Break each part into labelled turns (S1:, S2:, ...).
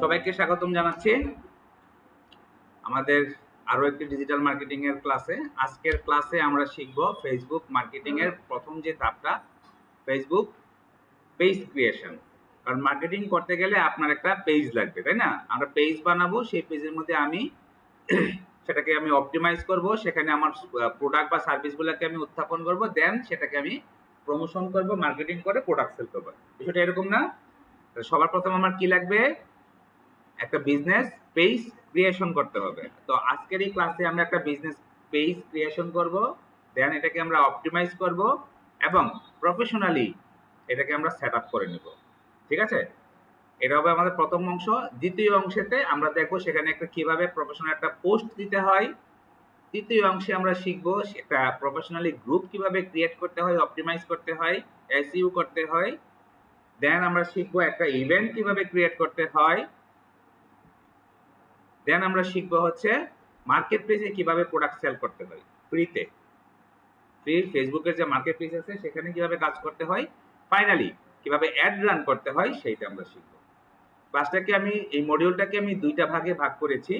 S1: সবাইকে স্বাগতম জানাচ্ছি আমাদের আরো একটি ডিজিটাল মার্কেটিং এর ক্লাসে। আজকের ক্লাসে আমরা শিখব ফেসবুক মার্কেটিং এর প্রথম যে ধাপটা, ফেসবুক পেজ ক্রিয়েশন। কারণ মার্কেটিং করতে গেলে আপনার একটা পেজ লাগবে, তাই না? আমরা পেজ বানাবো, সেই পেজের মধ্যে আমি সেটাকে আমি অপটিমাইজ করব, সেখানে আমার প্রোডাক্ট বা সার্ভিসগুলোকে আমি উত্থাপন করব, দেন সেটাকে আমি প্রমোশন করব, মার্কেটিং করে প্রোডাক্ট সেল করব। বিষয়টা এরকম না? সবার প্রথম আমার কি লাগবে? একটা বিজনেস পেজ ক্রিয়েশন করতে হবে। তো আজকের এই ক্লাসে আমরা একটা বিজনেস পেজ ক্রিয়েশন করব, দেন এটাকে আমরা অপটিমাইজ করব এবং প্রফেশনালি এটাকে আমরা সেট আপ করে নেব। ঠিক আছে? এটা হবে আমাদের প্রথম অংশ। দ্বিতীয় অংশেতে আমরা দেখব সেখানে একটা কিভাবে প্রফেশনাল একটা পোস্ট দিতে হয়। তৃতীয় অংশে আমরা শিখব সেটা প্রফেশনালি গ্রুপ কিভাবে ক্রিয়েট করতে হয়, অপটিমাইজ করতে হয়, এসইও করতে হয়। দেন আমরা শিখব একটা ইভেন্ট কিভাবে ক্রিয়েট করতে হয়। দেন আমরা শিখবো হচ্ছে মার্কেট প্লেসে কিভাবে প্রোডাক্ট সেল করতে হয় ফ্রিতে। ফ্রি ফেসবুকের যে মার্কেট প্লেস আছে সেখানে কিভাবে কাজ করতে হয়। ফাইনালি কিভাবে অ্যাড রান করতে হয় সেইটা আমরা শিখবো। ক্লাসটাকে আমি এই মডিউলটাকে আমি দুইটা ভাগে ভাগ করেছি।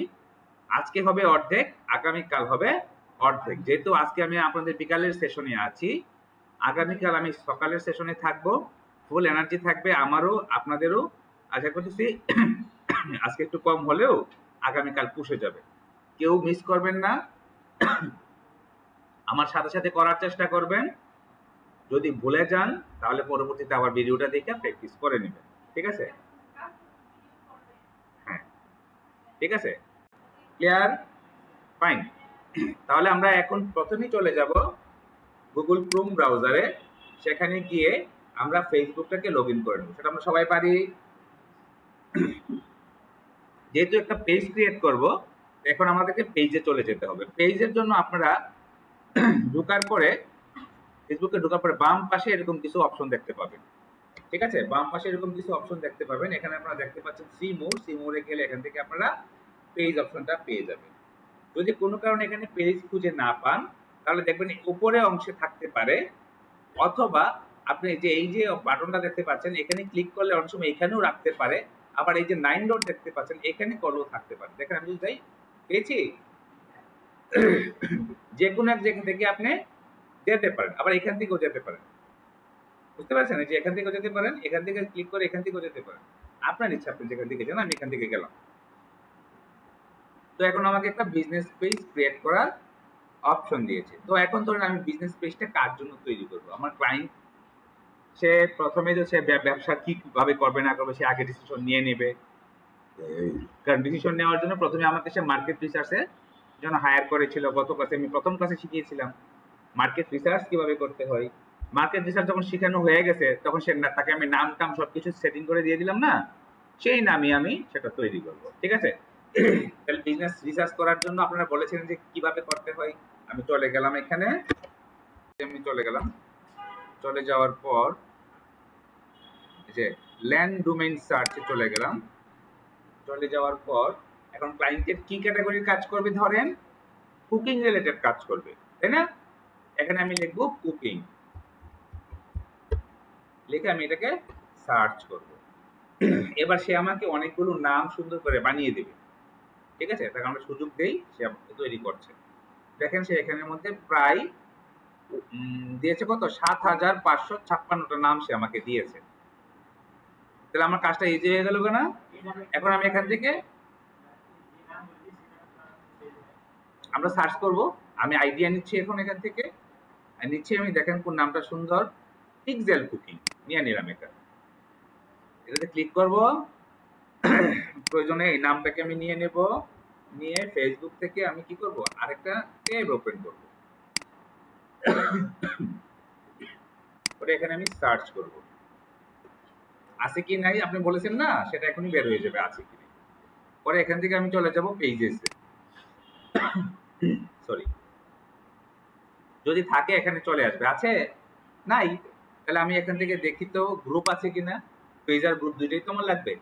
S1: আজকে হবে অর্ধেক, আগামীকাল হবে অর্ধেক। যেহেতু আজকে আমি আপনাদের বিকালের সেশনে আছি, আগামীকাল আমি সকালের সেশনে থাকবো। ফুল এনার্জি থাকবে আমারও আপনাদেরও। আশা করতেছি আজকে একটু কম হলেও আগামীকাল পুষে যাবে। কেউ মিস করবেন না, আমার সাথে সাথে করার চেষ্টা করবেন। যদি ভুলে যান তাহলে পরবর্তীতে আবার ভিডিওটা দেখে প্র্যাকটিস করে নেবেন। ঠিক আছে? হ্যাঁ, ঠিক আছে, ক্লিয়ার, ফাইন। তাহলে আমরা এখন প্রথমেই চলে যাব গুগল ক্রোম ব্রাউজারে। সেখানে গিয়ে আমরা ফেসবুকটাকে লগ ইন করে নেব। সেটা আমরা সবাই পারি। যেহেতু একটা পেজ ক্রিয়েট করব, এখন আমাদেরকে পেজে চলে যেতে হবে। পেজের জন্য আপনারা ঢোকার পরে, ফেসবুকে ঢোকার পরে বাম পাশে এরকম কিছু অপশন দেখতে পাবেন। ঠিক আছে? বাম পাশে এরকম কিছু অপশন দেখতে পাবেন। এখানে আপনারা দেখতে পাচ্ছেন সি মোর। সি মোরে গেলে এখান থেকে আপনারা পেজ অপশনটা পেয়ে যাবেন। যদি কোনো কারণে এখানে পেজ খুঁজে না পান তাহলে দেখবেন উপরে অংশে থাকতে পারে, অথবা আপনি এই যে বাটনটা দেখতে পাচ্ছেন এখানে ক্লিক করলে অনেক সময় এখানেও রাখতে পারে। আবার এই যে 9 ডট দেখতে পাচ্ছেন এখানে কলও থাকতে পারে। দেখেন আমি যদি যাই, পেয়েছি, যে কোনো এক জায়গা থেকে আপনি যেতে পারেন, আবার এখান থেকেও যেতে পারেন। বুঝতে পারছেন? যে এখান থেকেও যেতে পারেন, এখান থেকে ক্লিক করে এখান থেকেও যেতে পারেন। আপনার ইচ্ছা, আপনি যেখান থেকে যান। আমি এখান থেকে গেলাম। তো এখন আমাকে একটা বিজনেস পেজ ক্রিয়েট করার অপশন দিয়েছে। তো এখন ধরেন আমি বিজনেস পেজটা কার জন্য তৈরি করব? আমার ক্লায়েন্ট, সে প্রথমে যে সে ব্যবসা কিভাবে করবে না করবে সে আগে ডিসিশন নিয়ে নেবে। কারণ ডিসিশন নেওয়ার জন্য প্রথমে আমাকে সে মার্কেট রিসার্চে জন্য হায়ার করেছিল। গত ক্লাসে আমি প্রথম ক্লাসে শিখিয়েছিলাম মার্কেট রিসার্চ কিভাবে করতে হয়। মার্কেট রিসার্চ যখন শেখানো হয়ে গেছে তখন সে তাকে আমি নাম টাম সবকিছু সেটিং করে দিয়ে দিলাম না, সেই নামই আমি সেটা তৈরি করব। ঠিক আছে? তাহলে বিজনেস রিসার্চ করার জন্য আপনারা বলেছিলেন যে কিভাবে করতে হয়। আমি চলে গেলাম এখানে, আমি চলে গেলাম। চলে যাওয়ার পর যে ল্যান্ড ডোমেইন সার্চে চলে গেলাম। চলে যাওয়ার পর এখন ক্লায়েন্টের কি ক্যাটাগরির কাজ করবে? ধরেন কুকিং রিলেটেড কাজ করবে, তাই না? এখানে আমি লিখবো কুকিং, লিখে আমি এটাকে সার্চ করব। এবার সে আমাকে অনেকগুলো নাম সুন্দর করে বানিয়ে দেবে। ঠিক আছে? তাকে আমরা সুযোগ দেই, সে তৈরি করছে। দেখেন সে এখানের মধ্যে প্রায় দিয়েছে কত, ৭,৫৫৬টা নাম সে আমাকে দিয়েছে। তাহলে আমার কাজটা ইজি হয়ে গেল না? এখন আমি এখান থেকে আমরা সার্চ করব। আমি আইডিয়া নিচ্ছি এখন এখান থেকে নিচ্ছি আমি, দেখেন কোন নামটা সুন্দর, পিক্সেল কুকিং নিয়ে নিলাম। এটাতে ক্লিক করব। প্রয়োজনে এই নামটাকে আমি নিয়ে নেব, নিয়ে ফেসবুক থেকে আমি কি করব, আরেকটা ট্যাব ওপেন করব, ওটা এখানে আমি সার্চ করব। আছে কি নাই আপনি বলেছেন না, সেটা এখনই বের হয়ে যাবে আছে কি। পরে এখান থেকে আমি চলে যাব পেজেসে। সরি, যদি থাকে এখানে চলে আসবে। আছে? নাই? তাহলে আমি এখান থেকে দেখি তো গ্রুপ আছে কিনা। পেজ আর গ্রুপ দুইটাই তো আমার লাগবে।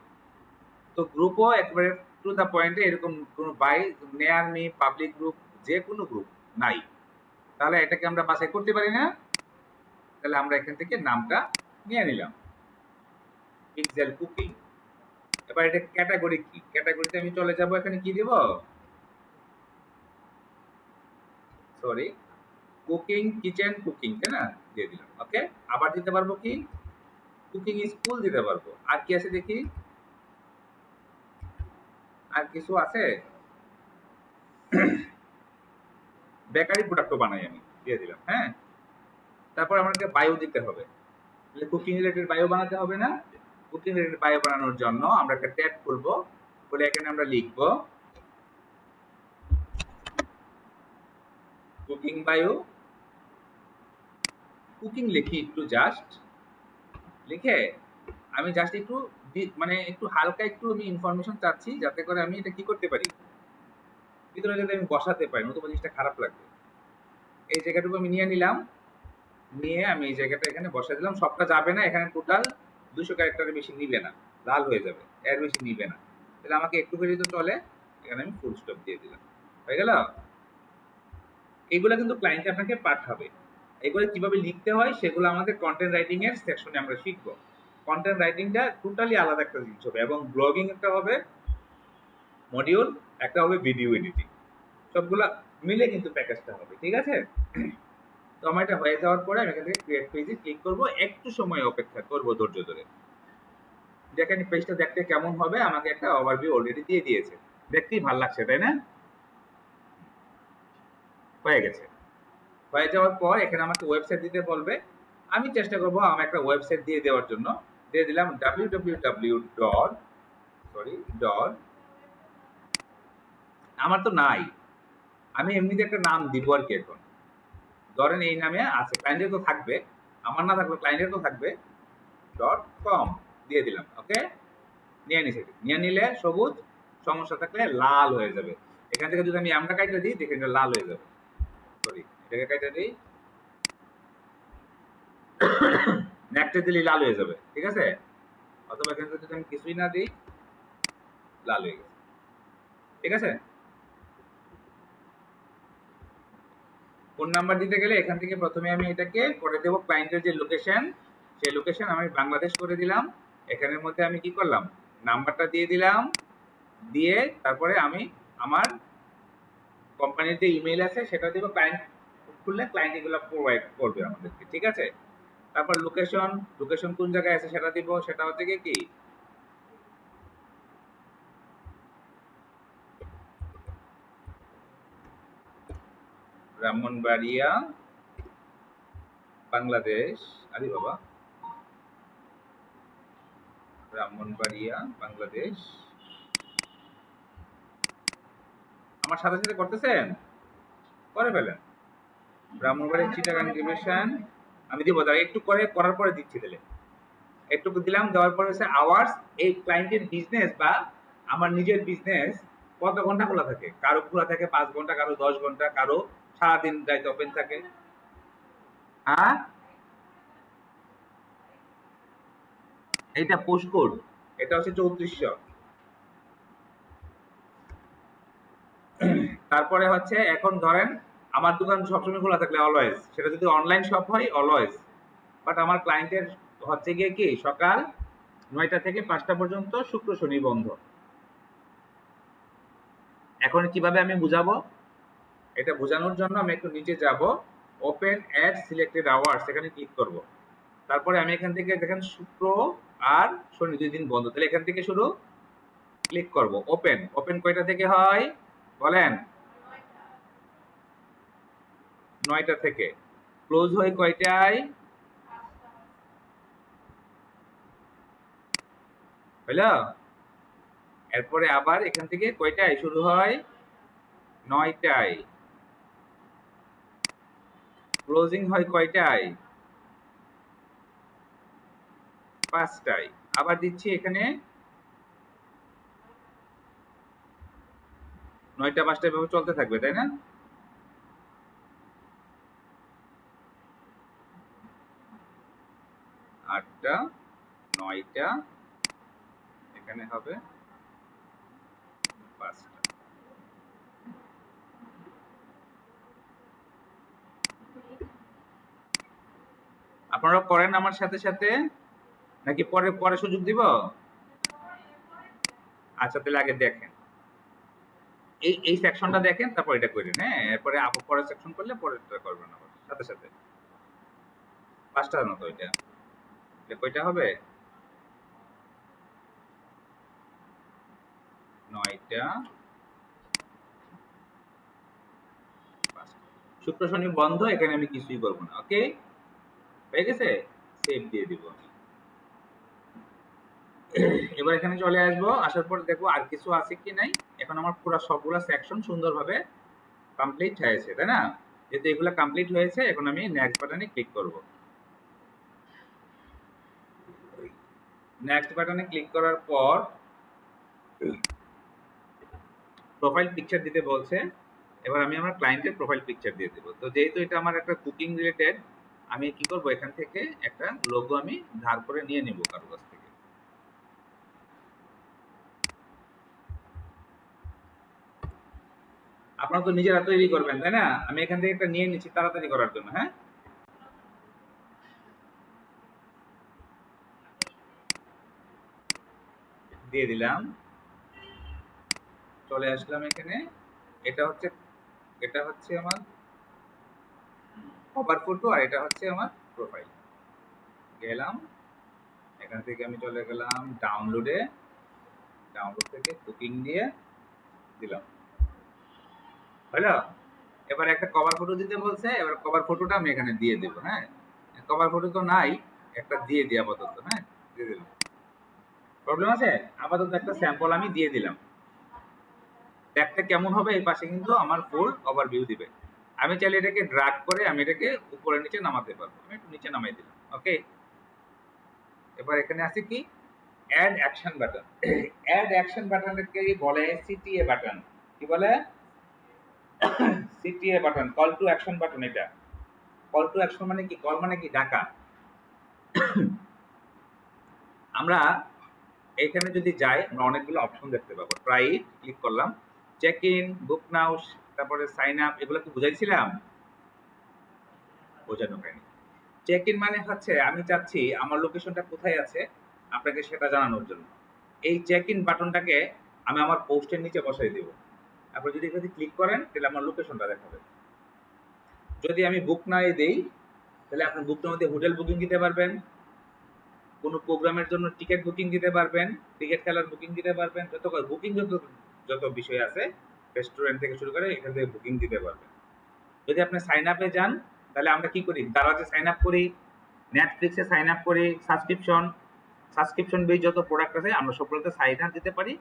S1: তো গ্রুপও একবারে টু দা পয়েন্টে এরকম কোনো বাই নেয়ার মি পাবলিক গ্রুপ যে কোনো গ্রুপ নাই। তাহলে এটাকে আমরা বাছাই করতে পারি না? তাহলে আমরা এখান থেকে নামটা নিয়ে নিলাম, পিক্সেল কুকিং। এবার এটা ক্যাটাগরি কি, ক্যাটাগরিতে আমি চলে যাব, এখানে কি দিব, সরি, কুকিং কিচেন কুকিং, তাই না, দিয়ে দিলাম। ওকে, আবার দিতে পারবো কি, কুকিং স্কুল দিতে পারবো। আর কি আছে দেখি, আর কিছু আছে, বেকারি প্রোডাক্টও বানাই আমি, দিয়ে দিলাম। হ্যাঁ, তারপর আমাকে বায়ো দিতে হবে, তাহলে কুকিং রিলেটেড বায়ো বানাতে হবে না। কুকিং রিলেটেড বায়ো বানানোর জন্য আমরা একটা ট্যাব খুলবো, খুলে এখানে আমরা লিখবো কুকিং বায়ো, কুকিং লিখি একটু জাস্ট, লিখে আমি জাস্ট একটু মানে একটু হালকা একটু আমি ইনফরমেশন চাচ্ছি, যাতে করে আমি এটা কি করতে পারি, ভিতরে যদি আমি বসাতে পারি, নতুবা জিনিসটা খারাপ লাগবে। এই জায়গাটুকু আমি নিয়ে নিলাম, নিয়ে আমি এই জায়গাটা এখানে বসাই দিলাম। সবটা যাবে না, এখানে টোটাল 200 ক্যারেক্টারের বেশি নিবে না, লাল হয়ে যাবে, এর বেশি নিবে না। তাহলে আমাকে একটু করে তো চলে, এখানে আমি ফুল স্টপ দিয়ে দিলাম, হয়ে গেল। এগুলো কিন্তু ক্লায়েন্ট আপনাকে পাঠাবে, এগুলো কিভাবে লিখতে হয় সেগুলো আমাদের কন্টেন্ট রাইটিং এর সেকশনে আমরা শিখবো। কন্টেন্ট রাইটিংটা টোটালি আলাদা একটা জিনিস হবে, এবং ব্লগিং একটা হবে মডিউল, একটা হবে ভিডিও এডিটিং, সবগুলা মিলে কিন্তু প্যাকেজটা হবে, ঠিক আছে। তো আমার এটা হয়ে যাওয়ার পরে আমি এখান থেকে ক্রিয়েট পেজে ক্লিক করব, একটু সময় অপেক্ষা করব ধৈর্য ধরে। দেখেন পেজটা দেখতে কেমন হবে, আমাকে একটা ওভারভিউ অলরেডি দিয়ে দিয়েছে, দেখতেই ভালো লাগছে, তাই না। হয়ে গেছে, হয়ে যাওয়ার পর এখানে আমাকে ওয়েবসাইট দিতে বলবে, আমি চেষ্টা করব আমার একটা ওয়েবসাইট দিয়ে দেওয়ার জন্য, দিয়ে দিলাম www ডট, সরি ডট, আমার তো নাই, আমি এমনিতে একটা নাম দিব আর কি। এখন ধরেন এই নামে আছে, ক্লায়েন্টের তো থাকবে, আমার না থাকলে ক্লায়েন্টের তো থাকবে, ডট কম দিয়ে দিলাম। ওকে, নিয়ে নিছে, নিয়ে নিলে সবুজ, সমস্যা থাকলে লাল হয়ে যাবে। এখান থেকে যদি আমি আমরা কাইটা দিই, দেখেন এটা লাল হয়ে যাবে, সরি এটাকে কাইটা দিই, নেক্সটে দিলে লাল হয়ে যাবে, ঠিক আছে। অথবা এখান থেকে যদি আমি কিছুই না দিই, লাল হয়ে গেছে, ঠিক আছে। ফোন নাম্বার দিতে গেলে এখান থেকে প্রথমে আমি এটাকে করে দেবো ক্লায়েন্টের যে লোকেশন, সেই লোকেশন আমি বাংলাদেশ করে দিলাম। এখানের মধ্যে আমি কি করলাম, নাম্বারটা দিয়ে দিলাম, দিয়ে তারপরে আমি আমার কোম্পানির যে ইমেইল আছে সেটা দিব, ক্লায়েন্ট খুললে ক্লায়েন্ট এগুলো প্রোভাইড করবে আমাদেরকে, ঠিক আছে। তারপর লোকেশন, লোকেশন কোন জায়গায় আছে সেটা দিব, সেটা হচ্ছে কি ব্রাহ্মণবাড়িয়া বাংলাদেশ, আরে বাবা, ব্রাহ্মণবাড়িয়া বাংলাদেশ, আমার সাথে সাথে করতেছেন, করে ফেলেন। ব্রাহ্মণবাড়িয়া চিটাগাং ডিভিশন আমি দিব, তার একটু করে করার পরে দিচ্ছি, দিলে একটু দিলাম, দেওয়ার পরে হচ্ছে আওয়ার্স, এই ক্লায়েন্টের বিজনেস বা আমার নিজের বিজনেস কত ঘন্টা খোলা থাকে, কারো খোলা থাকে 5 ঘন্টা, কারো 10 ঘন্টা, কারো সারাদিন রাইত ওপেন থাকে। হ্যাঁ, এইটা পোস্ট কোড, এটা হচ্ছে 3400। তারপরে হচ্ছে এখন ধরেন আমার দোকান সবসময় খোলা থাকলে অলওয়েজ, সেটা যদি অনলাইন শপ হয় অলওয়েজ, বাট আমার ক্লায়েন্টের হচ্ছে গিয়ে কি সকাল 9টা থেকে 5টা পর্যন্ত, শুক্র শনি বন্ধ। এখন কিভাবে আমি বুঝাবো, এটা বোঝানোর জন্য আমি একটু নিচে যাব, ওপেন অ্যাট সিলেক্টেড আওয়ার্স, এখানে ক্লিক করব। তারপরে আমি এখান থেকে দেখেন শুক্র আর শনি 2 দিন বন্ধ, তাহলে এখান থেকে শুরু ক্লিক করব। ওপেন, ওপেন কয়টা থেকে হয় বলেন, 9টা থেকে। ক্লোজ হয় কয়টায়, হলো। এরপরে আবার এখান থেকে কয়টায় শুরু হয়, 9টায়। ক্লোজিং হয় কয়টায়, 5টায়। আবার দিচ্ছি এখানে 9টা 5টায় ভাবে চলতে থাকবে, তাই না। আটটা, 9টা, এখানে হবে 5টা। আপনারা করেন আমার সাথে সাথে নাকি পরে পরে সুযোগ দিব? আচ্ছা তাহলে আগে দেখেন, এই সেকশনটা দেখেন, তারপর এটা করেন। হ্যাঁ, এরপরে আপু পরের সেকশন করলে পরেরটা করবেন আবার সাথে সাথে। 5টা মতো এটা কয়টা হবে? 9টা। শুক্র শনি বন্ধ, এখানে আমি কিছুই করবো না। ওকে, হয়ে গেছে, সেভ দিয়ে দিব আমি। এবার এখানে চলে আসবো, আসার পর দেখবো আর কিছু আছে কি নাই। এখন আমার পুরো সবগুলা সেকশন সুন্দরভাবে কমপ্লিট হয়েছে, তাই না? যেহেতু এগুলো কমপ্লিট হয়েছে, এখন আমি নেক্সট বাটনে ক্লিক করব। নেক্সট বাটনে ক্লিক করার পর প্রোফাইল পিকচার দিতে বলছে। এবার আমি আমার ক্লায়েন্টের প্রোফাইল পিকচার দিয়ে দেবো। তো যেহেতু এটা আমার একটা কুকিং রিলেটেড, আমি কি করব, এখান থেকে একটা লোগো আমি ধার করে নিয়ে নিব কারো কাছ থেকে। আপনারা তো নিজেরা তৈরি করবেন, তাই না? আমি এখান থেকে একটা নিয়ে নিচ্ছি তাড়াতাড়ি করার জন্য। হ্যাঁ, দিয়ে দিলাম, চলে আসলাম এখানে। এটা হচ্ছে আমার কভার ফটো, আর এটা হচ্ছে আমার প্রোফাইল। গেলাম, এখান থেকে আমি চলে গেলাম ডাউনলোডে, ডাউনলোড থেকে কুকিং দিয়ে দিলাম। হলো? এবার একটা কভার ফটো দিতে বলছে, এবার কভার ফটোটা আমি এখানে দিয়ে দেব। হ্যাঁ, কভার ফটো তো নাই, একটা দিয়ে দিই আপাতত। হ্যাঁ, দিয়ে দিলাম। প্রবলেম আছে? আপাতত একটা স্যাম্পল আমি দিয়ে দিলাম। দেখতে কেমন হবে, এই পাশে কিন্তু আমার ফুল ওভারভিউ দিবে। আমি চাইলে এটাকে ড্র্যাগ করে আমি এটাকে উপরে নিচে নামাতে পারবো। আমি একটু নিচে নামাই দিলাম। ওকে, এবার এখানে আছে কি, add action button. Add action বাটনকে বলে সিটিএ বাটন। কি বলে? CTA button, call to action button. এটা কল টু অ্যাকশন মানে কি? কল মানে কি? ডাকা। আমরা এখানে যদি যাই, আমরা অনেকগুলো অপশন দেখতে পাবো। ট্রাই ইট ক্লিক করলাম, চেক ইন, বুক নাও, তারপরে সাইন আপ, এগুলো কি বুঝাইছিলাম? বোঝানো হয়নি। চেক ইন মানে হচ্ছে আমি চাচ্ছি আমার লোকেশনটা কোথায় আছে আপনাকে সেটা জানানোর জন্য। এই চেক ইন বাটনটাকে আমি আমার পোস্টের নিচে বসাই দেব। আপনি যদি এখানে ক্লিক করেন তাহলে আমার লোকেশনটা দেখাবে। যদি আমি বুক নাও দেই, তাহলে আপনি বুক নাও দিয়ে হোটেল বুকিং দিতে পারবেন, কোনো প্রোগ্রামের জন্য টিকিট বুকিং দিতে পারবেন, ক্রিকেট খেলার বুকিং দিতে পারবেন, যত বুকিং যত বিষয় আছে রেস্টুরেন্ট থেকে শুরু করে এখান থেকে বুকিং দিতে পারবেন। যদি আপনি সাইন আপে যান, তাহলে আমরা কি করি? দারাজে সাইন আপ করি, নেটফ্লিক্সে সাইন আপ করি, সাবস্ক্রিপশন বেস যত প্রোডাক্ট আছে আমরা সবগুলোতে সাইন আপ দিতে পারি।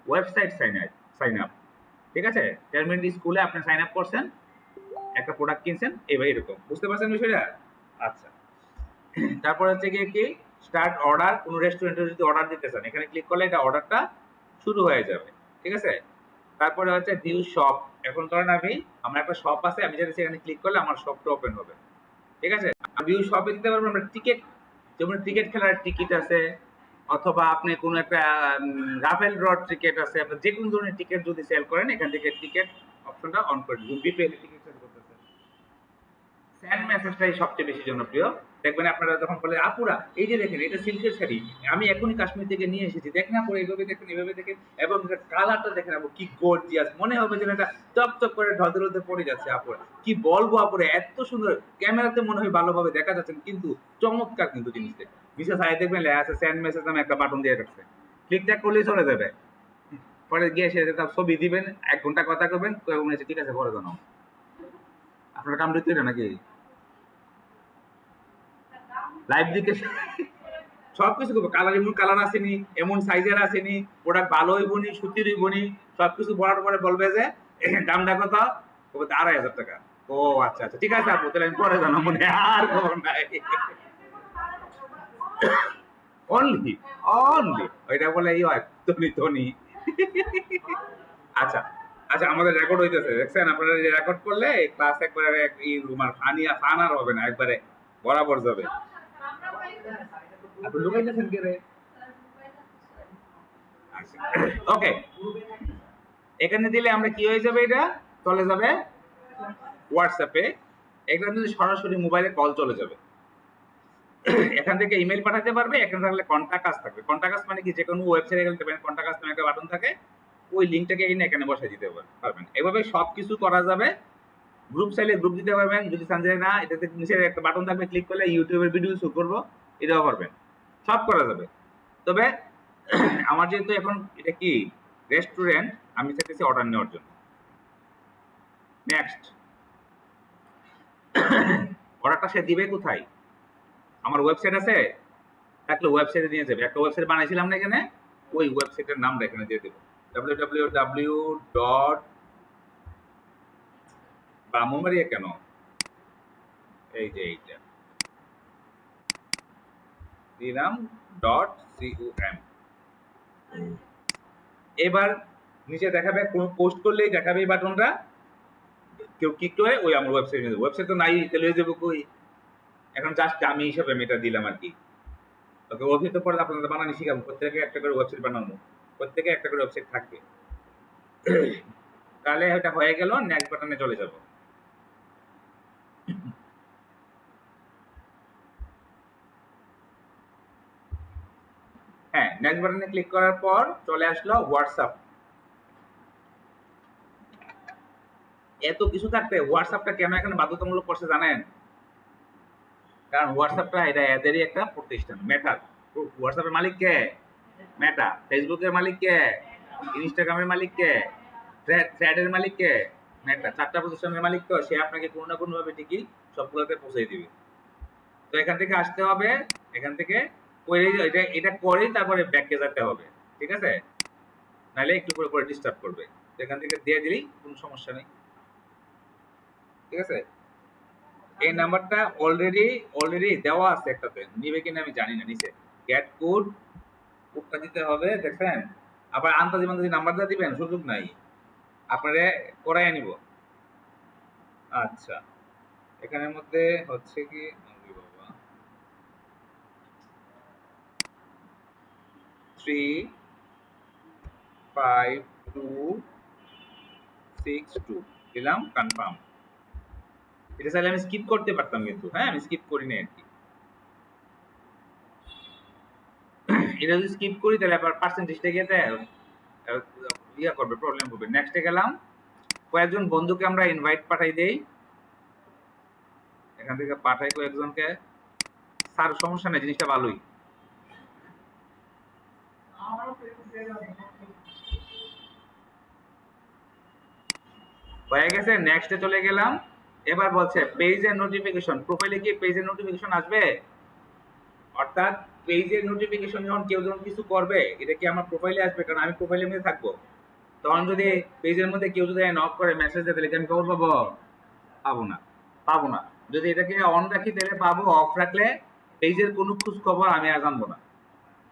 S1: ওয়েবসাইট সাইন আপ, ঠিক আছে? টেলমেন্ট স্কুলে আপনি সাইন আপ করছেন, একটা প্রোডাক্ট কিনছেন, এবার এরকম। বুঝতে পারছেন বিষয়টা? আচ্ছা, তারপর হচ্ছে গিয়ে কি, স্টার্ট অর্ডার। কোনো রেস্টুরেন্টে যদি অর্ডার দিতে চান, এখানে ক্লিক করলে এটা অর্ডারটা শুরু হয়ে যাবে, ঠিক আছে? তারপরে হচ্ছে ভিউ শপ। এখন ধরেন আমার একটা শপ আছে, আমি যদি সেখানে ক্লিক করলে আমার শপটা ওপেন হবে, ঠিক আছে? আর ভিউ শপে দিতে পারবো আমরা টিকিট, যেমন ক্রিকেট খেলার টিকিট আছে, অথবা আপনি কোনো একটা রাফেল ড্রর টিকিট আছে, আপনি যে কোনো ধরনের টিকিট যদি সেল করেন, এখান থেকে টিকিট অপশনটা অন করে দিন। বিপিএল টিকিট সেল করতেছে, স্যান্ড মেসেজটাই সবচেয়ে বেশি জনপ্রিয়। দেখবেন আপনারা যখন বলে, আপুরা এই যে দেখেন এটা সিল্কের শাড়ি, আমি এখনই কাশ্মীর থেকে নিয়ে এসেছি, দেখেন আপুরা, এইভাবে দেখেন, এইভাবে দেখেন, এবং কালারটা দেখেন আপু, কি গর্জিয়াস, মনে হবে যেন এটা চকচক করে ঢলতে ঢলতে পড়ে যাচ্ছে। আপুরা কি বলবো, আপুরা এত সুন্দর, ক্যামেরাতে মনে হয় ভালোভাবে দেখা যাচ্ছে, কিন্তু চমৎকার কিন্তু জিনিসটা। বিশেষ আয় দেখবেন লেখা আছে স্যান্ড মেসেজ নামে একটা বাটন দিয়ে রাখছে, ক্লিক ট্যাক করলেই চলে যাবে। পরে গিয়ে সে তার ছবি দিবেন, 1 ঘন্টা কথা করবেন, ঠিক আছে পরে জানাও। আপনার কাম দিতে নাকি লাইভ দিকে সবকিছু করবো। কালার এমন কালার আসেনি, এমন সাইজের আসেনি, প্রোডাক্ট ভালো হইবনি, সুতির হইবনি, সবকিছু বলার পরে বলবে যে দামটা কত, 2,500 টাকা। ও আচ্ছা আচ্ছা, ঠিক আছে আপু, তাহলে আমি পরে জানাবো। আর খবর নাই। অনলি অনলি ওইটা বলে এই হয় তনি। আচ্ছা আচ্ছা, আমাদের রেকর্ড হইতেছে, দেখছেন আপনারা? রেকর্ড করলে ক্লাস একবারে ফান আর হবে না, একবারে বরাবর যাবে। আপনি লুকাইতেছেন কে রে? ওকে, এখানে দিলে আমরা কি হয়ে যাবে, এটা চলে যাবে হোয়াটসঅ্যাপে। এখানে যদি সরাসরি মোবাইলে কল চলে যাবে। এখান থেকে ইমেল পাঠাতে পারবে, এখানে থাকলে কন্টাক্ট আস থাকবে। কন্টাক্ট আস মানে কি, যে কোনো ওয়েবসাইটে গেলে দেখবেন কন্টাক্ট আস নামে একটা বাটন থাকে, ওই লিঙ্কটাকে এখানে বসাই দিতে পারবেন। এভাবে সব কিছু করা যাবে। গ্রুপ চাইলে গ্রুপ দিতে পারবেন, যদি চান যে না এটাতে নিচে একটা বাটন থাকবে, ক্লিক করলে ইউটিউবের ভিডিও শুট করবো, এটাও পারবেন, সব করা যাবে। তবে আমার যেহেতু এখন এটা কি রেস্টুরেন্ট, আমি চাইতেছি অর্ডার নেওয়ার জন্য। নেক্সট, অর্ডারটা সে দিবে কোথায়? আমার ওয়েবসাইট আছে, থাকলে ওয়েবসাইটে নিয়ে যাবে। একটা ওয়েবসাইট বানাইছিলাম না এখানে, ওই ওয়েবসাইটের নামটা এখানে দিয়ে দেবো, www. ব্রাহ্মণবাড়িয়া কেন, এই যে এইটা দিলাম .com। এবার নিচে দেখাবে, কোনো পোস্ট করলেই দেখাবে এই বাটনটা, কেউ ক্লিক করে ওই আমার ওয়েবসাইট নিয়ে যাবে। ওয়েবসাইট তো নাই, তাহলে হয়ে যাবে কই? এখন জাস্ট আমি হিসাবে আমি এটা দিলাম আর কি। তোকে ওয়েবসাইট পরে আপনাদের বানানি শিখাবো, প্রত্যেকে একটা করে ওয়েবসাইট বানানো, প্রত্যেকে একটা করে ওয়েবসাইট থাকবে। তাহলে এটা হয়ে গেল, নেক্সট বাটনে চলে যাব। হ্যাঁ, নেক্সট বাটনে ক্লিক করার পর চলে আসলো হোয়াটসঅ্যাপ। এত কিছু থাকতে হোয়াটসঅ্যাপটা কেন এখানে বাধ্যতামূলক করছে জানেন? কারণ হোয়াটসঅ্যাপটা এটা এদেরই একটা প্রতিষ্ঠান, মেটা। হোয়াটসঅ্যাপের মালিক কে? মেটা। ফেসবুকের মালিক কে? ইনস্টাগ্রামের মালিক কে? থ্রেডের মালিক কে? মেটা। চারটা প্রতিষ্ঠানের মালিক তো, সে আপনাকে কোনো না কোনো ভাবে ঠিকই সবগুলোতে পৌঁছে দিবে। তো এখান থেকে আসতে হবে, এখান থেকে এটা করেই তারপরে ব্যাকে যেতে হবে, ঠিক আছে? নাহলে একটু পরে ডিস্টার্ব করবে। এখান থেকে দিয়ে দিলেই কোনো সমস্যা নেই, ঠিক আছে? এই নাম্বারটা অলরেডি দেওয়া আছে একটাতে, নিবে কিনা আমি জানি না। নিচে গেট কোডটা দিতে হবে, দেখছেন? আবার আন্তাজি নাম্বারটা দিবেন, সুযোগ নাই, আপনারে করাই নিব। আচ্ছা, এখানের মধ্যে হচ্ছে কি বাবা 35262 দিলাম, কনফার্ম। এটা চাইলে আমি স্কিপ করতে পারতাম, কিন্তু হ্যাঁ আমি স্কিপ করি না আর কি। এটা যদি স্কিপ করি তাহলে আবার পার্সেন্টেজটা গিয়ে ইয়া করবে, প্রবলেম হবে। নেক্সটে গেলাম, কয়েকজন বন্ধুকে আমরা ইনভাইট পাঠাই দেই, এখান থেকে পাঠাই কয়েকজনকে। স্যার সমস্যা নেই, জিনিসটা ভালোই। হয়ে গেছে, নেক্সটে চলে গেলাম। এবার বলছে পেজের নোটিফিকেশন, প্রোফাইলে কি পেজের নোটিফিকেশন আসবে? অর্থাৎ পেজের নোটিফিকেশন যখন কেউ যখন কিছু করবে, এটা কি আমার প্রোফাইলে আসবে? কারণ আমি প্রোফাইলের মধ্যে থাকবো। তখন যদি পেজের মধ্যে কেউ যদি নক করে মেসেজ দেয়, তাহলে আমি খবর পাবো? পাবো না। যদি এটাকে অন রাখি তাহলে পাবো, অফ রাখলে পেজের কোনো খোঁজ খবর আমি আর জানবো না।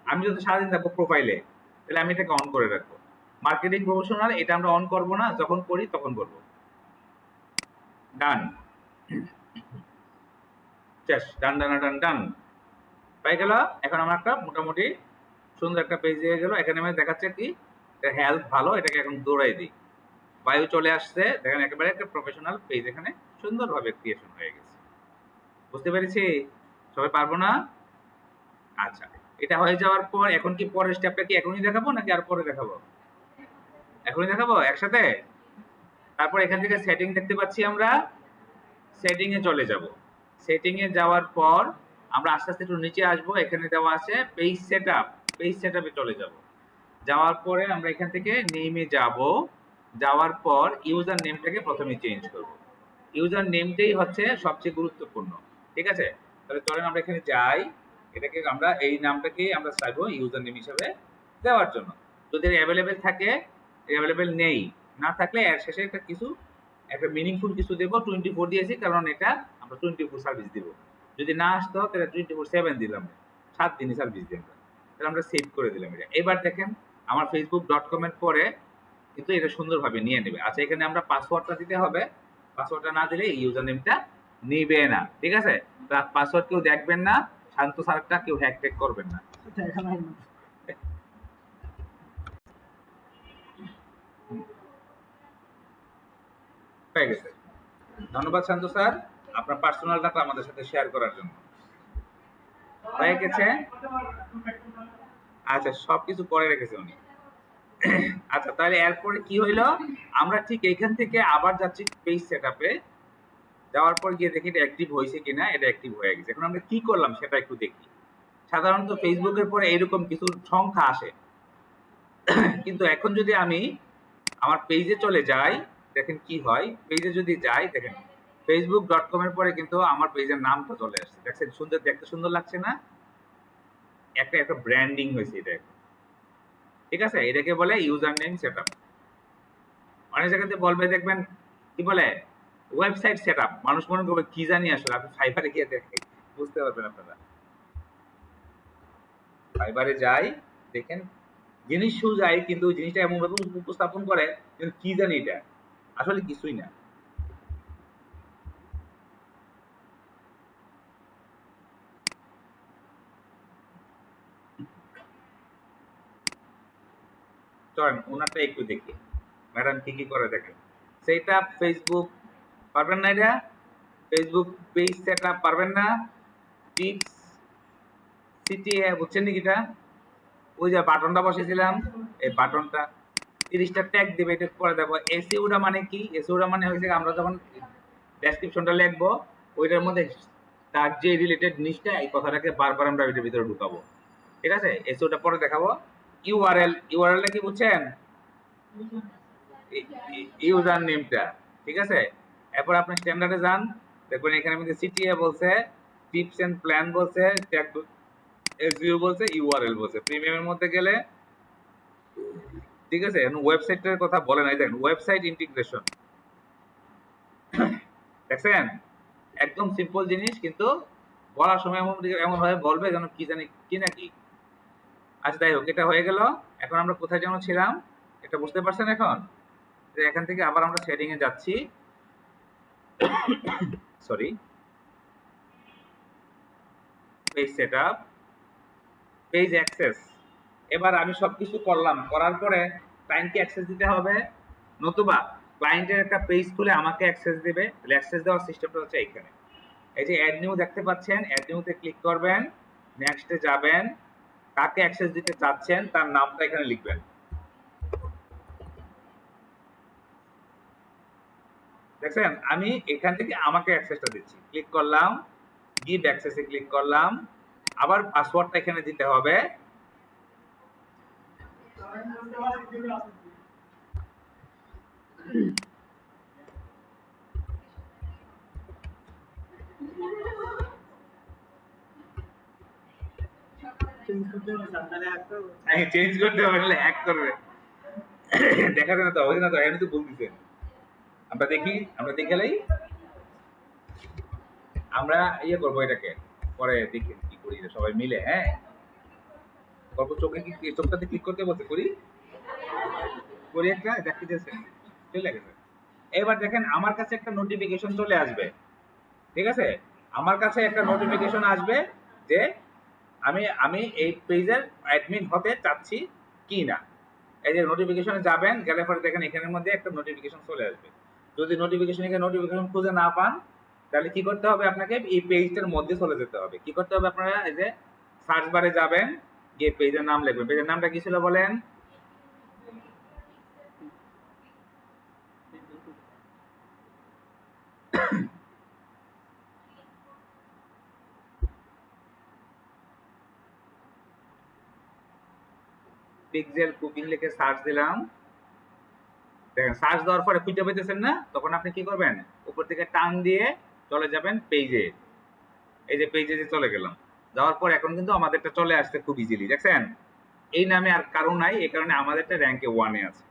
S1: আমি যদি সারাদিন থাকবো প্রোফাইলে, তাহলে আমি এটাকে অন করে রাখবো। মার্কেটিং প্রফেশনাল এটা আমরা অন করবো না, যখন করি তখন করবো। ডান, ডান ডান ডান ডান হয়ে গেল। এখন আমার একটা মোটামুটি সুন্দর একটা পেজ হয়ে গেল। এখানে আমি দেখাচ্ছে কি হেলথ ভালো, এটাকে এখন দৌড়াই দিই, বায়ু চলে আসছে, দেখেন একেবারে একটা প্রফেশনাল পেজ এখানে সুন্দরভাবে ক্রিয়েশন হয়ে গেছে। বুঝতে পেরেছি? সবাই পারবো না? আচ্ছা, এটা হয়ে যাওয়ার পর এখন কি পরের স্টেপটা কি এখনই দেখাবো নাকি আর পরে দেখাবো? এখনই দেখাবো একসাথে। তারপর এখান থেকে সেটিং দেখতে পাচ্ছি, আমরা সেটিং এ চলে যাব। সেটিং এ যাওয়ার পর আমরা আস্তে আস্তে একটু নিচে আসবো, এখানে দেওয়া আছে পেজ সেটআপ, পেজ সেটআপে চলে যাব। যাওয়ার পরে আমরা এখান থেকে নেমে যাব, যাওয়ার পর ইউজার নেমটাকে প্রথমে চেঞ্জ করব। ইউজার নেমটাই হচ্ছে সবচেয়ে গুরুত্বপূর্ণ, ঠিক আছে? তাহলে চলেন আমরা এখানে যাই, এটাকে আমরা এই নামটাকে আমরা চাইবো ইউজার নেম হিসেবে দেওয়ার জন্য। যদি অ্যাভেলেবেল থাকে, অ্যাভেলেবেল নেই, না থাকলে এর শেষে একটা মিনিংফুল কিছু দেবো। 24 দিয়েছি কারণ এটা আমরা 24 সার্ভিস দিব। যদি না আসতো তাহলে 24/7 দিলাম, 7 দিনই সার্ভিস দিলাম। তাহলে আমরা সেভ করে দিলাম এটা। এবার দেখেন আমার facebook.com এর পরে কিন্তু এটা সুন্দরভাবে নিয়ে নেবে। আচ্ছা, এখানে আমরা পাসওয়ার্ডটা দিতে হবে, পাসওয়ার্ডটা না দিলে ইউজার নেমটা নিবে না, ঠিক আছে? তার পাসওয়ার্ড কেউ দেখবেন না, শান্ত স্যারটা কেউ হ্যাক ট্যাক করবেন না। হয়ে গেছে। ধন্যবাদ শান্ত স্যার আপনার পার্সোনাল ডাটা আমাদের সাথে শেয়ার করার জন্য। হয়ে গেছে। আচ্ছা, সবকিছু করে রেখেছে উনি। আচ্ছা, তাহলে এরপরে কি হইলো, আমরা ঠিক এখান থেকে আবার যাচ্ছি পেজ সেটআপে। যাওয়ার পর গিয়ে দেখি এটা অ্যাক্টিভ হয়েছে কিনা। এটা অ্যাক্টিভ হয়ে গেছে। এখন আমরা কি করলাম সেটা একটু দেখি। সাধারণত ফেসবুকের পরে এরকম কিছু সংখ্যা আসে, কিন্তু এখন যদি আমি আমার পেজে চলে যাই, দেখেন কি হয়। পেজে যদি যাই, দেখেন facebook.com এর পরে কিন্তু আমার পেজের নামটা চলে আসছে। দেখছেন সুন্দর, দেখতে সুন্দর লাগছে না? একটা একটা ব্র্যান্ডিং হয়েছে এটা। ঠিক আছে, এটাকে বলে ইউজার নেম সেটআপ। অনেক জায়গাতে বলবে, দেখবেন কি বলে ওয়েবসাইট সেটআপ। মানুষ মনে করবে কি জানি, আসলে আপনি ফাইবারে গিয়ে দেখেন, বুঝতে পারবেন আপনারা। ফাইবারে যাই, দেখেন জিনিস সুজাই, কিন্তু ওই জিনিসটা এমন ভাবে উপস্থাপন করে যেন কি জানি এটা আসলে কিছুই না। চলেন ওনারটা একটু দেখি, ম্যাডাম কি কি করে দেখেন। সেটআপ ফেসবুক পারবেন না? এটা ফেসবুক পেজ সেটআপ পারবেন না? টিপস সিটিএ বুঝছেন নাকি? এটা ওই যে বাটনটা বসেছিলাম, এই বাটনটা 30টা ট্যাগ দিবে। এটা পরে দেখো এসইউটা মানে কি। এসইউটা মানে হচ্ছে আমরা যখন ডেসক্রিপশনটা লিখবো, ওইটার মধ্যে তার যে রিলেটেড জিনিসটা, এই কথাটাকে বারবার আমরা ওইটার ভিতরে ঢুকাবো। ঠিক আছে, এসইউটা পরে দেখাবো। ইউআরএল, ইউআরএল কি বুঝছেন? ইউজার নেমটা। ঠিক আছে, এরপর আপনি স্ট্যান্ডার্ডে যান, দেখবেন এখানে মধ্যে সিটিএ বলছে, টিপস এন্ড প্ল্যান বলছে, ট্যাগ এসইউ বলছে, ইউআরএল বলছে। প্রিমিয়ামের মধ্যে গেলে, ঠিক আছে, এখন ওয়েবসাইটের কথা বলে নাই। দেখেন ওয়েবসাইট ইন্টিগ্রেশন, দেখছেন একদম সিম্পল জিনিস, কিন্তু বলার সময় এমন ভাবে বলবে যেন কি জানি কি নাকি। আচ্ছা, যাই হোক, এটা হয়ে গেল। এখন আমরা কোথায় যেন ছিলাম, এটা বুঝতে পারছেন এখন? যে এখান থেকে আবার আমরা সেটিং এ যাচ্ছি। Sorry, page setup, page access. এবার আমি সবকিছু করলাম, করার পরে ক্লায়েন্টকে অ্যাক্সেস দিতে হবে, নতুবা ক্লায়েন্টের একটা পেজ খুলে আমাকে অ্যাক্সেস দেবে। অ্যাক্সেস দেওয়ার সিস্টেমটা হচ্ছে এখানে। এই যে অ্যাড নিউ দেখতে পাচ্ছেন, অ্যাড নিউতে ক্লিক করবেন, নেক্সটে যাবেন, কাকে অ্যাক্সেস দিতে চাচ্ছেন তার নামটা এখানে লিখবেন। দেখছেন আমি এখান থেকে আমাকে অ্যাক্সেসটা দিচ্ছি, ক্লিক করলাম, গিভ অ্যাক্সেসে ক্লিক করলাম, আবার পাসওয়ার্ডটা এখানে দিতে হবে। চেঞ্জ করতে হবে, হ্যাক করবে। দেখা যায় না তো, হবে না তো, আমি তো বলতেছেন। আমরা দেখি, আমরা দেখেলাই আমরা ইয়ে করবো এটাকে, পরে দেখি কি করি সবাই মিলে। হ্যাঁ, গল্প চোখে কি, চোখটাতে ক্লিক করতে বলতে করি, করি একটা দেখতে যাচ্ছেন, চলে গেছে। এবার দেখেন আমার কাছে একটা নোটিফিকেশন চলে আসবে। ঠিক আছে, আমার কাছে একটা নোটিফিকেশন আসবে যে আমি আমি এই পেজের অ্যাডমিন হতে চাচ্ছি কি না। এই যে নোটিফিকেশনে যাবেন, গেলে পরে দেখেন এখানের মধ্যে একটা নোটিফিকেশন চলে আসবে। যদি নোটিফিকেশন খুঁজে না পান, তাহলে কি করতে হবে আপনাকে, এই পেজটার মধ্যে চলে যেতে হবে। কি করতে হবে আপনারা, এই যে সার্চ বারে যাবেন, গিয়ে পেজের নাম লিখবেন। পেজের নামটা কি ছিল বলেন? পিক্সেল কুকিং লিখে সার্চ দিলাম। দেখেন সার্চ দেওয়ার পরে খুঁজে পেতেছেন না, তখন আপনি কি করবেন, উপর থেকে টান দিয়ে চলে যাবেন পেজে। এই যে পেজে যে চলে গেলাম, যাওয়ার পর এখন কিন্তু আমাদেরটা চলে আসছে খুব ইজিলি। দেখছেন এই নামে আর কারণ নাই, এই কারণে আমাদেরটা র্যাঙ্কে 1 এ আছে।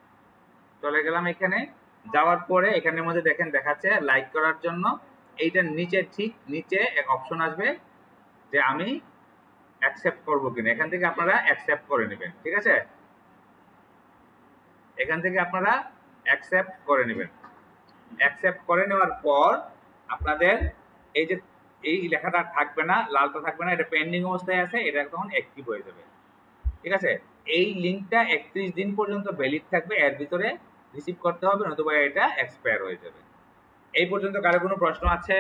S1: চলে গেলাম এখানে, যাওয়ার পরে এখানের মধ্যে দেখেন দেখাচ্ছে লাইক করার জন্য। এইটার নিচে, ঠিক নিচে এক অপশন আসবে যে আমি অ্যাকসেপ্ট করবো কিনা। এখান থেকে আপনারা অ্যাকসেপ্ট করে নেবেন। ঠিক আছে, এখান থেকে আপনারা অ্যাকসেপ্ট করে নেবেন। অ্যাকসেপ্ট করে নেওয়ার পর আপনাদের এই যে এই লেখাটা থাকবে না, লালটা থাকবে না, এটা পেন্ডিং অবস্থায় আছে, এটা তখন অ্যাক্টিভ হয়ে যাবে। ঠিক আছে, এই লিঙ্কটা 31 দিন পর্যন্ত ভ্যালিড থাকবে, এর ভিতরে রিসিভ করতে হবে, নতুবা এটা এক্সপায়ার হয়ে যাবে। এই পর্যন্ত কারো কোনো প্রশ্ন আছে?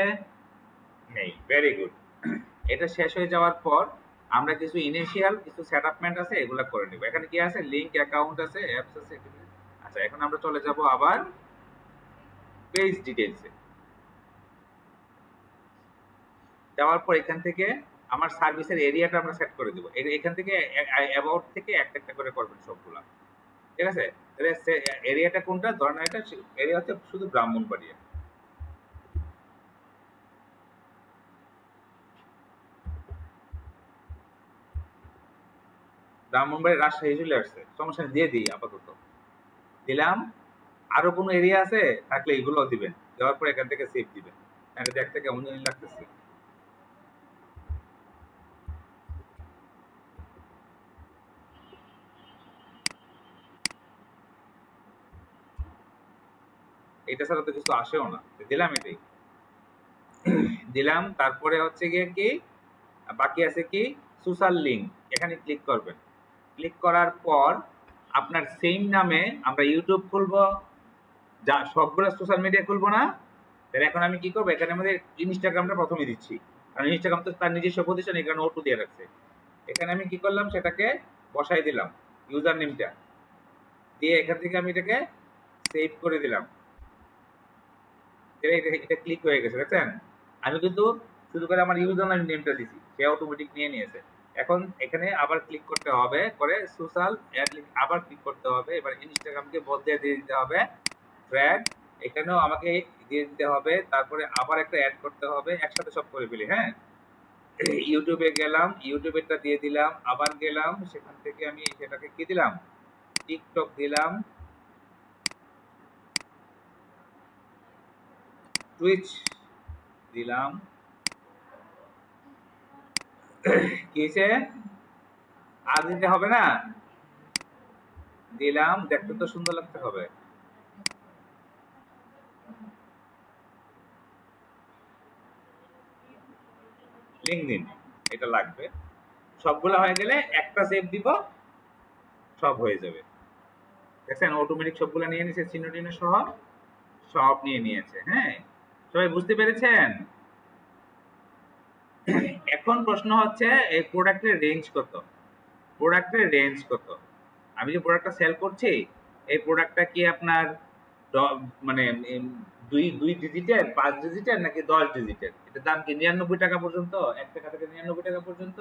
S1: নেই, ভেরি গুড। এটা শেষ হয়ে যাওয়ার পর আমরা কিছু ইনিশিয়াল কিছু সেটআপমেন্ট আছে এগুলা করে নিব। এখানে কি আছে, লিংক অ্যাকাউন্ট আছে, অ্যাপস আছে। আচ্ছা, এখন আমরা চলে যাব আবার পেজ ডিটেইলসে। যাওয়ার পর এখান থেকে আমার সার্ভিসের এরিয়াটা আমরা সেট করে দিব। এখান থেকে অ্যাবাউট থেকে একটা একটা করে করবেন সবগুলা, ঠিক আছে? তাহলে এরিয়াটা কোনটা, ধরেন এটা এরিয়া হচ্ছে শুধু ব্রাহ্মণবাড়িয়া। ব্রাহ্মণবাড়ি রাজশাহী চলে আসছে, সমস্যা নেই, দিয়ে দিই আপাতত। দিলাম। আরো কোনো এরিয়া আছে থাকলে এগুলো দিবেন, দেওয়ার পর এখান থেকে সেভ দিবেন। এটা দেখতে কেমন জানি লাগতেছে। এটা ছাড়া তো কিছু আসেও না, দিলাম এটাই। দিলাম। তারপরে হচ্ছে গিয়ে কি বাকি আছে, কি সোশ্যাল লিংক, এখানে ক্লিক করবেন। ক্লিক করার পর আপনার সেম নামে আমরা ইউটিউব খুলবো, যা সবগুলো সোশ্যাল মিডিয়া খুলবো না। তাহলে এখন আমি কি করবো, এখানে আমাদের ইনস্টাগ্রামটা প্রথমে দিচ্ছি, কারণ ইনস্টাগ্রাম তো তার নিজস্ব প্রতিষ্ঠান, এখানে ওটু দিয়ে রাখছে। এখানে আমি কি করলাম, সেটাকে বসাই দিলাম ইউজার নেমটা দিয়ে, এখান থেকে আমি এটাকে সেভ করে দিলাম। এটা ক্লিক হয়ে গেছে, দেখছেন? আমি কিন্তু শুধু করে আমার ইউজার নেমটা দিছি, সে অটোমেটিক নিয়ে নিয়েছে। এখন এখানে আবার ক্লিক করতে হবে, করে সোশ্যাল আবার ক্লিক করতে হবে। এবার ইনস্টাগ্রামকে বদলে দিয়ে দিতে হবে ফ্র্যাগ, এখানেও আমাকে দিয়ে দিতে হবে। তারপরে আবার একটা অ্যাড করতে হবে, একসাথে সব করে ফেলি। হ্যাঁ, ইউটিউবে গেলাম, ইউটিউবেরটা দিয়ে দিলাম, আবার গেলাম, সেখান থেকে আমি সেটাকে কি দিলাম, টিকটক দিলাম, টুইচ দিলাম। কি হয়েছে, আর দিতে হবে না, দিলাম। দেখতে তো সুন্দর লাগতে হবে। লিঙ্কডইন এটা লাগবে। সবগুলো হয়ে গেলে একটা সেভ দিব, সব হয়ে যাবে। দেখছেন অটোমেটিক সবগুলো নিয়ে নিয়েছে, চিহ্ন টিহ্ন সহ সব নিয়ে নিয়েছে। হ্যাঁ, সবাই বুঝতে পেরেছেন? এখন প্রশ্ন হচ্ছে এই প্রোডাক্টের রেঞ্জ কত, প্রোডাক্টের রেঞ্জ কত। আমি যে প্রোডাক্টটা সেল করছি, এই প্রোডাক্টটা কি আপনার মানে দুই দুই ডিজিটের, 5 ডিজিটের, নাকি 10 ডিজিটের? এটার দাম কি 99 টাকা পর্যন্ত, 1 টাকা থেকে 99 টাকা পর্যন্ত,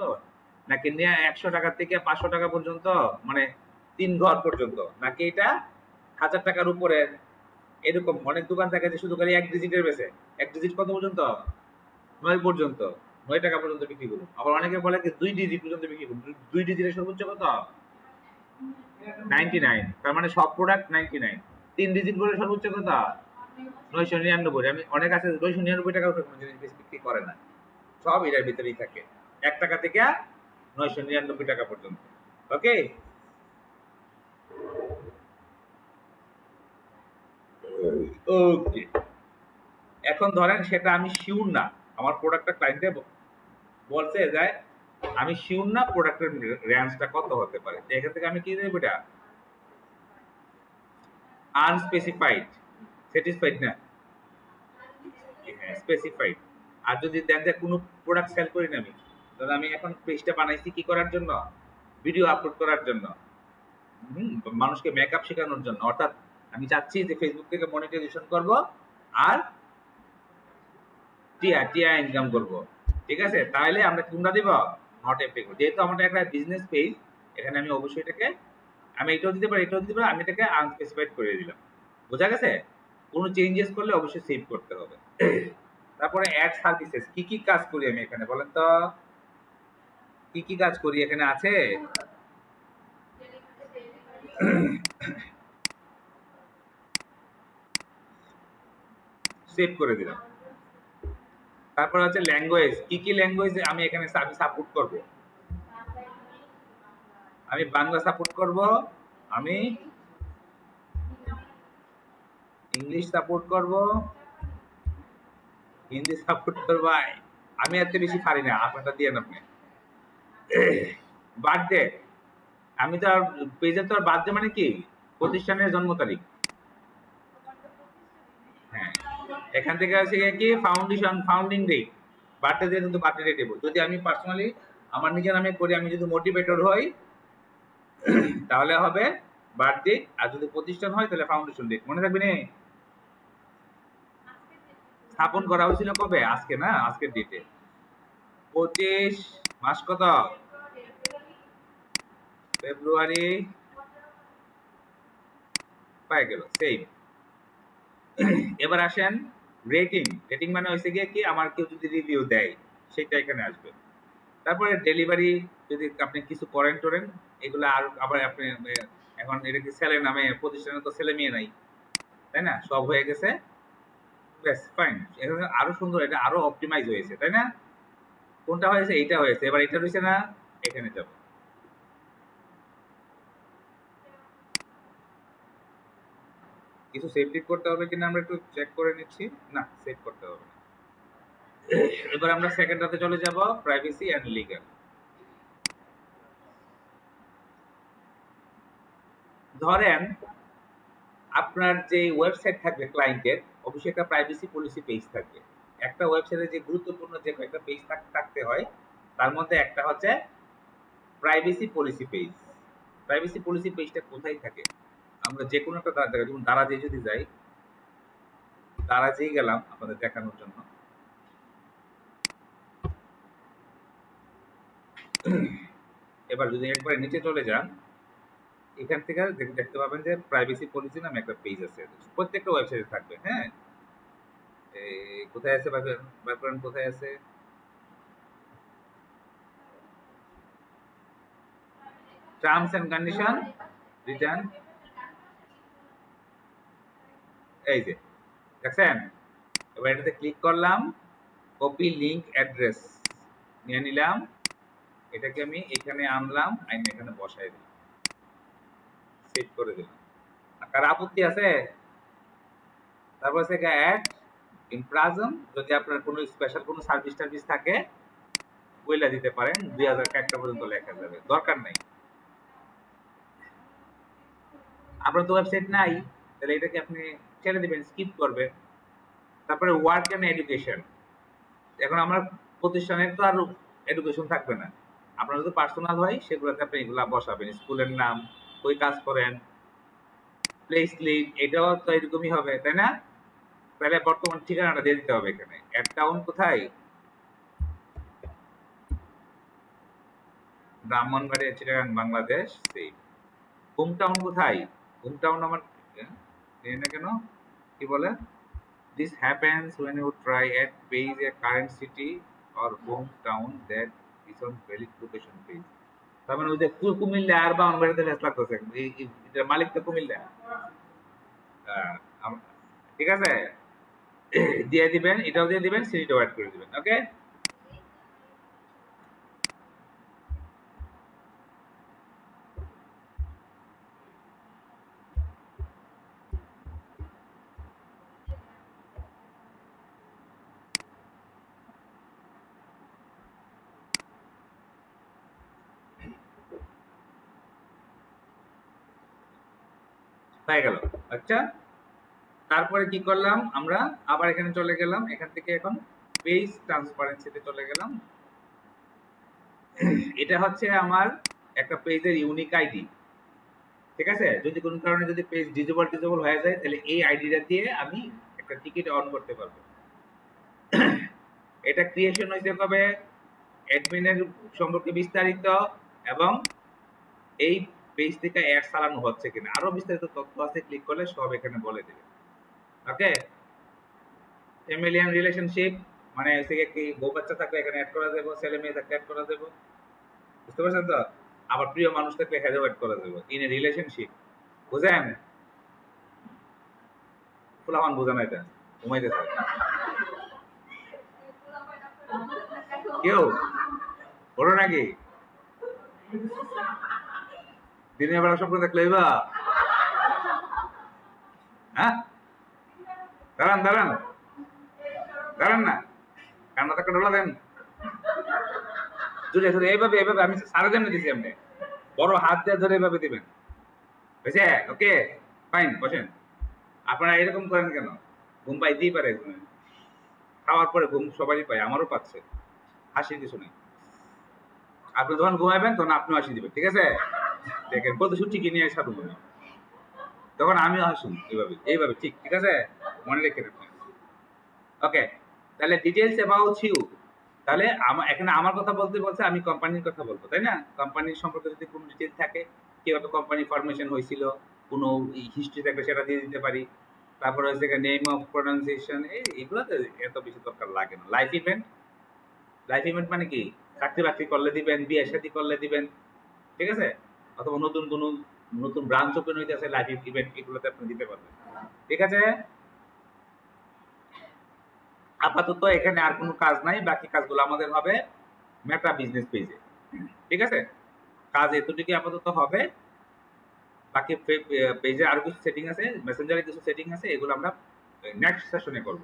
S1: নাকি 100 টাকা থেকে 500 টাকা পর্যন্ত, মানে 3 ঘর পর্যন্ত, নাকি এটা 1000 টাকার উপরে? এরকম অনেক দোকান থাকে যে শুধু খালি 1 ডিজিটের বেচে। 1 ডিজিট কত পর্যন্ত, 9 পর্যন্ত, 9 টাকা পর্যন্ত বিক্রি করুন। আবার অনেকে বলে কি 2 ডিজিট পর্যন্ত বিক্রি করুন। 2 ডিজিটের সর্বোচ্চ কত, 99। তার মানে সব প্রোডাক্ট 99। 3 ডিজিট করে সর্বোচ্চ কত, 999। আমি অনেক আছে 999 টাকা কোনো জিনিস বিক্রি করে না, সব এটার ভিতরেই থাকে, 1 টাকা থেকে 999 টাকা পর্যন্ত। ওকে, ওকে। এখন ধরেন সেটা আমি শিওর না, আমার প্রোডাক্টটা ক্লায়েন্টে বলছে যে আমি শিওর না প্রোডাক্টের রেঞ্জটা কত হতে পারে, এখান থেকে আমি কি দেব, এটা আনস্পেসিফাইড, স্যাটিসফাইড না, স্পেসিফাইড। আর যদি দেন যে কোনো প্রোডাক্ট সেল করি না আমি, তাহলে আমি এখন পেজটা বানাইছি কি করার জন্য, ভিডিও আপলোড করার জন্য, মানুষকে মেকআপ শেখানোর জন্য। অর্থাৎ আমি চাচ্ছি যে ফেসবুক থেকে মনিটাইজেশন করব আর টিয়া টিয়া ইনকাম করব, ঠিক আছে? তাহলে আমরা কোনটা দিব, নট অ্যাপ্লিকেবল। যেহেতু আমাদের একটা বিজনেস পেজ, এখানে আমি অবশ্যই এটাকে, আমি এটাও দিতে পারি, এটাও দিতে পারি, আমি এটাকে আনস্পেসিফাইড করে দিলাম। বোঝা গেছে? কোনো চেঞ্জেস করলে অবশ্যই সেভ করতে হবে। তারপরে অ্যাড সার্ভিসেস, কি কি কাজ করি আমি এখানে বলেন তো, কি কি কাজ করি এখানে আছে? সেভ করে দিলাম। তারপর হচ্ছে ল্যাঙ্গুয়েজ, কি কি ল্যাঙ্গুয়েজ আমি এখানে আমি সাপোর্ট করব। আমি বাংলা সাপোর্ট করব, আমি ইংলিশ সাপোর্ট করব, হিন্দি সাপোর্ট করব। আমি এত বেশি পারি না, আপনারটা দিয়ে আপনি। বার্থডে, আমি তো আর পেজে তো আর বার্থডে মানে কি প্রতিষ্ঠানের জন্ম তারিখ। হ্যাঁ, এখান থেকে আছে কি ফাউন্ডেশন, ফাউন্ডিং ডেট, বার্থডে দিয়ে কিন্তু বার্থডে ডেট দেবো। যদি আমি পার্সোনালি আমার নিজের নামে করি, আমি যদি মোটিভেটর হই তাহলে হবে বার্থডে, আর যদি প্রতিষ্ঠান হয় তাহলে ফাউন্ডেশন ডেট। মনে থাকবে নি? স্থাপন করা হয়েছিল কবে? আজকে না, আজকের ডেটে 25 মাস কত? ফেব্রুয়ারি পাই গেল সেম। এবার আসেন রেটিং। রেটিং মানে হয়েছে গিয়ে কি, আমার কেউ যদি রিভিউ দেয় সেটা এখানে আসবে। তারপরে ডেলিভারি, যদি আপনি কিছু করেন টোরেন, এগুলো আর আবার আপনি এখন এটা কি ছেলে নামে, প্রতিষ্ঠানে তো ছেলে মেয়ে নাই, তাই না? সব হয়ে গেছে, বেশ ফাইন। এখানে আরো সুন্দর, এটা আরো অপটিমাইজ হয়েছে, তাই না? কোনটা হয়েছে? এইটা হয়েছে। এবার এটা হয়েছে না, এখানে যাব। কিছু সেভ টিপ করতে হবে কিনা আমরা একটু চেক করে নিচ্ছি। না, সেভ করতে হবে না। এবার আমরা সেকেন্ডটাতে চলে যাব, প্রাইভেসি এন্ড লিগ্যাল। ধরেন আপনার যে ওয়েবসাইট থাকবে ক্লায়েন্টের, অবশ্যই একটা প্রাইভেসি পলিসি পেজ থাকবে। একটা ওয়েবসাইটে যে গুরুত্বপূর্ণ যে কয়েকটা পেজ থাকতে হয়, তার মধ্যে একটা হচ্ছে privacy policy page. Privacy policy পেজটা কোথায় থাকে? আমরা যে কোনো একটা জায়গায়, যেমন দারাজে যদি যাই, দারাজেই গেলাম আপনাদের দেখানোর জন্য। এবার যদি একবার নিচে চলে যান, এখান থেকে দেখতে পাবেন যে প্রাইভেসি পলিসি নামে একটা পেজ আছে, প্রত্যেকটা ওয়েবসাইটে থাকবে। হ্যাঁ, কোথায় আছে বার করেন, কোথায় আছে? টার্মস এন্ড কন্ডিশন, রিটার্ন, এই যে দেখছেন। এবার এটাতে ক্লিক করলাম, কপি লিংক অ্যাড্রেস নিয়ে নিলাম, এটাকে আমি এখানে আনলাম, আইন এখানে বসাই দিলাম, সেভ করে দিলাম। কার আপত্তি আছে? তারপর আছে অ্যাড ইমপ্রাজম, যদি আপনার কোনো স্পেশাল কোনো সার্ভিস টার্ভিস থাকে বইলা দিতে পারেন, 2000 ক্যারেক্টার পর্যন্ত লেখা যাবে, দরকার নাই। আপনার তো ওয়েবসাইট নাই, তাহলে এটাকে আপনি ছেড়ে দিবেন, স্কিপ করবেন। তারপরে ওয়ার্ক এন্ড এডুকেশন। এখন আমার প্রতিষ্ঠানের তো আর এডুকেশন থাকবে না, আপনার যদি পার্সোনাল হয় সেগুলোতে আপনি এগুলা বসাবেন, স্কুলের নাম, কই কাজ করেন, প্লেস লিভ, এটাও তো এরকমই হবে, তাই না? তাহলে বর্তমান ঠিকানাটা দিয়ে দিতে হবে এখানে। অ্যাড টাউন কোথায়? ব্রাহ্মণবাড়িয়া, চিটাগাং, বাংলাদেশ। সেই হোম টাউন কোথায়? হোম টাউন আমার না কেন, কি বলে? This happens when you try at page a current city or hometown that is on valid location page. তার মানে ওই যে কুমিল্লা আর বাউনবাড়িতে ফেস লাগতেছে, এটার মালিক তো কুমিল্লা। ঠিক আছে, দিয়ে দিবেন, এটাও দিয়ে দিবেন, সিটিটাও অ্যাড করে দিবেন। ওকে, হয়ে গেল। আচ্ছা, তারপরে কি করলাম আমরা? আবার এখানে চলে গেলাম, এখান থেকে এখন পেজ ট্রান্সপারেন্সিতে চলে গেলাম। এটা হচ্ছে আমার একটা পেজের ইউনিক আইডি। ঠিক আছে, যদি কোনো কারণে যদি পেজ ডিজেবল হয়ে যায়, তাহলে এই আইডিটা দিয়ে আমি একটা টিকিট অন করতে পারবো। এটা ক্রিয়েশন হয়েছে কবে, অ্যাডমিনের সম্পর্কে বিস্তারিত, এবং এই পেজ থেকে অ্যাড চালানো হচ্ছে কিনা আরো বিস্তারিত তথ্য আছে, ক্লিক করলে সব এখানে বলে দেবে। ওকে, ফ্যামিলি এন্ড রিলেশনশিপ মানে হচ্ছে কি, বউ বাচ্চা থাকলে এখানে অ্যাড করা যাবে, ছেলে মেয়ে থাকলে অ্যাড করা যাবে, বুঝতে পারছেন তো? আবার প্রিয় মানুষ থাকলে এখানেও অ্যাড করা যাবে। ইন এ রিলেশনশিপ, বুঝেন? ফুলামান বুঝে না, এটা ঘুমাইতেছে কেউ, বলো নাকি? দিনের বেলা স্বপ্ন দেখলে বা, হ্যাঁ, দাঁড়ান দাঁড়ান দাঁড়ান না, কান্না টাকা ঢোলা দেন, জুড়ে ধরে এইভাবে এইভাবে, আমি সারা জন্য দিছি, আপনি বড় হাত দিয়ে ধরে এইভাবে দিবেন, বুঝছে? ওকে ফাইন, বসেন। আপনারা এরকম করেন কেন? ঘুম পাইতেই পারে, খাওয়ার পরে ঘুম সবারই পায়, আমারও পাচ্ছে, হাসির কিছু নেই। আপনি যখন ঘুমাবেন তখন আপনিও হাসি দিবেন, ঠিক আছে? দেখেন প্রতিশ্রুতি কি নিয়ে সাধু মনে, তখন আমিও হাসুন এইভাবে ঠিক আছে, মনে রেখে রাখবেন। ওকে, তাহলে ডিটেলস অ্যাবাউট ইউ, তাহলে এখানে আমার কথা বলতে বলছে, আমি কোম্পানির কথা বলবো, তাই না? কোম্পানির সম্পর্কে যদি কোনো ডিটেলস থাকে, কিভাবে কোম্পানি ফরমেশন হয়েছিল, কোনো হিস্ট্রি থাকলে সেটা দিয়ে দিতে পারি। তারপরে হচ্ছে নেম অফ প্রনাউন্সিয়েশন, এগুলো তো এত বেশি দরকার লাগে না। লাইফ ইভেন্ট মানে কি, চাকরি বাকরি করলে দিবেন, বিয়ে শাদী করলে দিবেন, ঠিক আছে? অথবা নতুন কোনো নতুন ব্রাঞ্চ ওপেন হইতেছে, লাইফ ইভেন্ট এগুলোতে আপনি দিতে পারবেন, ঠিক আছে? আপাতত এখানে আর কোনো কাজ নাই, বাকি কাজগুলো আমাদের হবে মেটা বিজনেস পেজে, ঠিক আছে? কাজ এতটুকু আপাতত হবে, বাকি পেজে আরো কিছু সেটিং আছে, মেসেঞ্জারে কিছু সেটিং আছে, এগুলো আমরা নেক্সট সেশনে করব।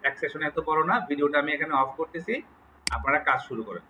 S1: এক সেশনে এত বড় না, ভিডিওটা আমি এখানে অফ করতেছি, আপনারা কাজ শুরু করেন।